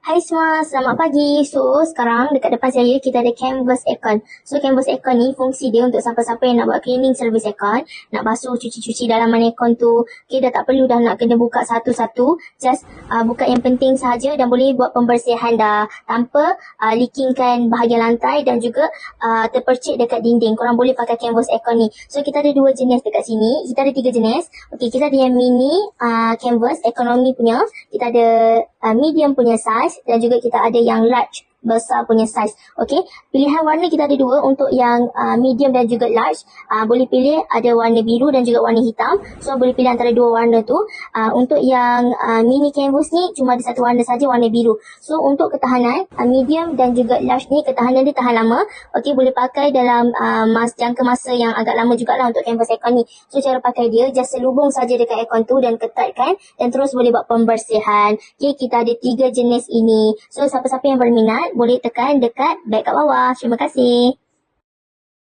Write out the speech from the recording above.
Hai semua, selamat pagi. So, sekarang dekat depan saya kita ada Canvas Aircon. So, Canvas Aircon ni fungsi dia untuk siapa-siapa yang nak buat cleaning servis aircon, nak basuh, cuci-cuci dalaman aircon tu. Okay, dah tak perlu dah nak kena buka satu-satu. Just buka yang penting saja dan boleh buat pembersihan dah tanpa leakingkan bahagian lantai dan juga terpercik dekat dinding. Korang boleh pakai Canvas Aircon ni. So, kita ada 2 jenis dekat sini. Kita ada 3 jenis. Okay, kita ada yang mini Canvas, ekonomi punya. Kita ada medium punya size dan juga kita ada yang large, besar punya size. Okey, pilihan warna kita ada 2. Untuk yang medium dan juga large, boleh pilih ada warna biru dan juga warna hitam. So boleh pilih antara 2 warna tu. Untuk yang mini canvas ni cuma ada 1 warna saja, warna biru. So untuk ketahanan, medium dan juga large ni ketahanan dia tahan lama. Okey, boleh pakai dalam jangka masa yang agak lama jugalah untuk canvas aircon ni. So cara pakai dia, just selubung saja dekat aircon tu dan ketatkan dan terus boleh buat pembersihan. Okey, kita ada 3 jenis ini. So siapa-siapa yang berminat boleh tekan dekat beg kat bawah. Terima kasih.